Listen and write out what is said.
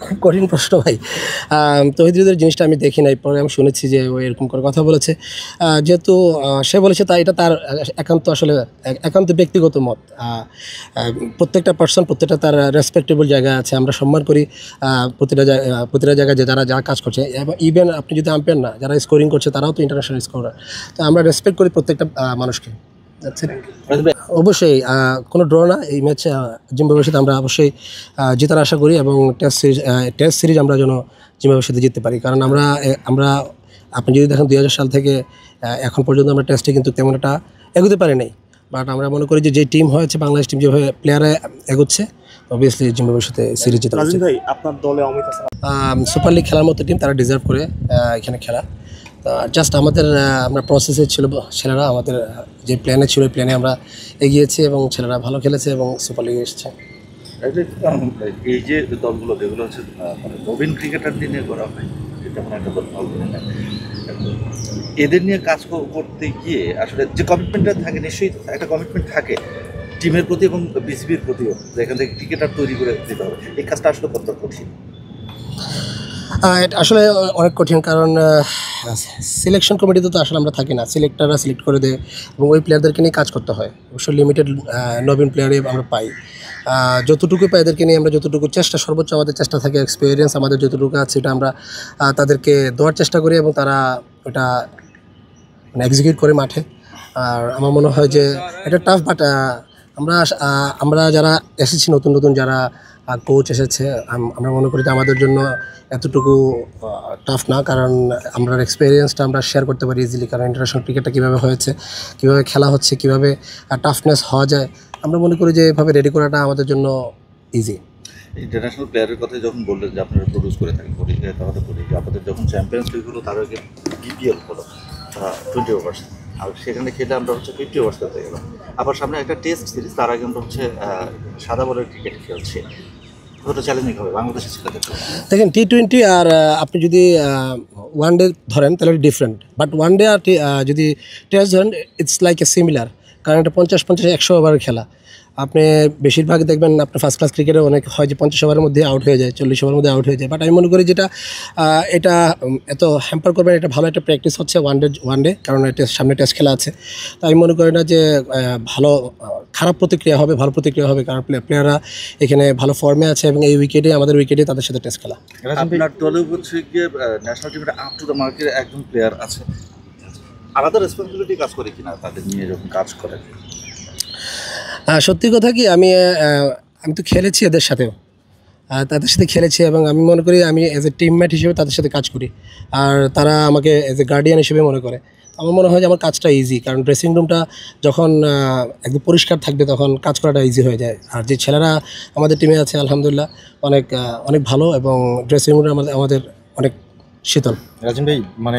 খুব কঠিন প্রশ্ন ভাই। তৌহিদুলের জিনিসটা আমি দেখি নাই, পরে আমি শুনেছি যে ও এরকম করে কথা বলেছে। যেহেতু সে বলেছে তাই, এটা তার একান্ত আসলে একান্ত ব্যক্তিগত মত। প্রত্যেকটা পার্সন প্রত্যেকটা তার রেসপেক্টেবল জায়গা আছে, আমরা সম্মান করি প্রতিটা জায়গায় যে যারা যা কাজ করছে। এবং ইভেন আপনি যদি আম্পায়ার না, যারা স্কোরিং করছে তারাও তো ইন্টারন্যাশনাল স্কোরার। তো আমরা রেসপেক্ট করি প্রত্যেকটা মানুষকে। অবশ্যই কোনো ড্র না এই ম্যাচে। জিম্বাবুয়ের সাথে আমরা অবশ্যই জেতার আশা করি, এবং টেস্ট সিরিজ আমরা যেন জিম্বাবুয়ের সাথে জিততে পারি। কারণ আমরা আপনি যদি দেখেন 2000 সাল থেকে এখন পর্যন্ত আমরা টেস্টে কিন্তু তেমন একটা এগোতে পারি নাই। বাট আমরা মনে করি যে টিম হয়েছে, বাংলাদেশ টিম যেভাবে প্লেয়ারে এগোচ্ছে, অবভিয়াসলি জিম্বাবুয়ের সাথে সিরিজ জেতা উচিত। আপনার দলে অমিত সুপার লিগ খেলার মতো টিম, তারা ডিজার্ভ করে এখানে খেলা। জাস্ট আমরা প্রসেসে ছিল, ছেলেরা আমাদের যে প্ল্যানে ছিল ওই প্ল্যানে আমরা এগিয়েছি, এবং ছেলেরা ভালো খেলেছে এবং সুপার লিগে এসেছে। এই যে দলগুলো যেগুলো হচ্ছে মানে নবীন ক্রিকেটার নিয়ে করা হয়, তেমন একটা দল ভালো না, এদের নিয়ে কাজ করতে গিয়ে আসলে যে কমিটমেন্টটা থাকে, নিশ্চয়ই একটা কমিটমেন্ট থাকে টিমের প্রতি এবং বিসিবির প্রতিও, যেখান থেকে ক্রিকেটার তৈরি করে দিতে হবে। এই কাজটা আসলে কত কঠিন? এটা আসলে অনেক কঠিন, কারণ সিলেকশন কমিটিতে তো আসলে আমরা থাকি না, সিলেক্টাররা সিলেক্ট করে দেয় এবং ওই প্লেয়ারদেরকে নিয়ে কাজ করতে হয়। অবশ্যই লিমিটেড নবীন প্লেয়ারই আমরা পাই। যতটুকু পাই এদেরকে নিয়ে আমরা যতটুকু সর্বোচ্চ আমাদের চেষ্টা থাকে, এক্সপিরিয়েন্স আমাদের যতটুকু আছে এটা আমরা তাদেরকে দেওয়ার চেষ্টা করি, এবং তারা ওটা মানে এক্সিকিউট করে মাঠে। আর আমার মনে হয় যে এটা টাফ, বাট আমরা যারা এসেছি নতুন নতুন যারা কোচ এসেছে, আমরা মনে করি যে আমাদের জন্য এতটুকু টাফ না, কারণ আমরা এক্সপিরিয়েন্সটা আমরা শেয়ার করতে পারি ইজিলি। কারণ ইন্টারন্যাশনাল ক্রিকেটটা কীভাবে হয়েছে, কীভাবে খেলা হচ্ছে, কীভাবে টাফনেস হওয়া যায়, আমরা মনে করি যে এভাবে রেডি করাটা আমাদের জন্য ইজি। ইন্টারন্যাশনাল প্লেয়ারের কথা যখন বললেন যে আপনারা প্রডিউস করে থাকেন, তাহলে বলি যে আপনাদের যখন চ্যাম্পিয়ন্স লিগ হলো, তার আগে বিপিএল হলো 20 ওভার্স, আর সেখানে খেলে আমরা হচ্ছে 50 ওভার্স খেলতে গেলাম। আবার সামনে একটা টেস্ট সিরিজ, তার আগে আমরা হচ্ছে সাদা বলের ক্রিকেট খেলছি। কতটা চ্যালেঞ্জিং হবে বাংলাদেশের ছেলেদের? দেখেন T20 আর আপনি যদি ওয়ান ডে ধরেন তাহলে ডিফারেন্ট, বাট ওয়ান ডে আর যদি টেস্ট ধরেন ইটস লাইক এ সিমিলার, কারণ এটা 50-50-100 ওভারের খেলা। আপনি বেশিরভাগ দেখবেন আপনার ফার্স্ট ক্লাস ক্রিকেটে অনেক হয় যে 50 ওভারের মধ্যে আউট হয়ে যায়, 40 ওভারের মধ্যে আউট হয়ে যায়। বাট আমি মনে করি যেটা এটা এত হ্যাম্পার করবেন, এটা ভালো একটা প্র্যাকটিস হচ্ছে ওয়ান ডে, কারণ সামনে টেস্ট খেলা আছে। তো আমি মনে করি না যে ভালো খারাপ প্রতিক্রিয়া হবে, ভালো প্রতিক্রিয়া হবে, কারণ প্লেয়াররা এখানে ভালো ফর্মে আছে, এবং এই উইকেটে আমাদের উইকেটে তাদের সাথে টেস্ট খেলা। আপনার দলে হচ্ছে গিয়ে ন্যাশনাল টিমের আপ টু দ্য মার্কের একজন প্লেয়ার আছে, আলাদা রেসপন্সিবিলিটি কাজ করে কিনা তাদের নিয়ে যখন কাজ করে? সত্যি কথা কি, আমি তো খেলেছি এদের সাথেও, তাদের সাথে খেলেছি, এবং আমি মনে করি আমি অ্যাজ এ টিমমেট হিসেবে তাদের সাথে কাজ করি, আর তারা আমাকে অ্যাজ এ গার্ডিয়ান হিসেবে মনে করে। আমার মনে হয় যে আমার কাজটা ইজি, কারণ ড্রেসিং রুমটা যখন একদম পরিষ্কার থাকবে তখন কাজ করাটা ইজি হয়ে যায়। আর যে ছেলেরা আমাদের টিমে আছে আলহামদুলিল্লাহ অনেক ভালো, এবং ড্রেসিং রুমটা আমাদের অনেক শীতল। রাজিম ভাই, মানে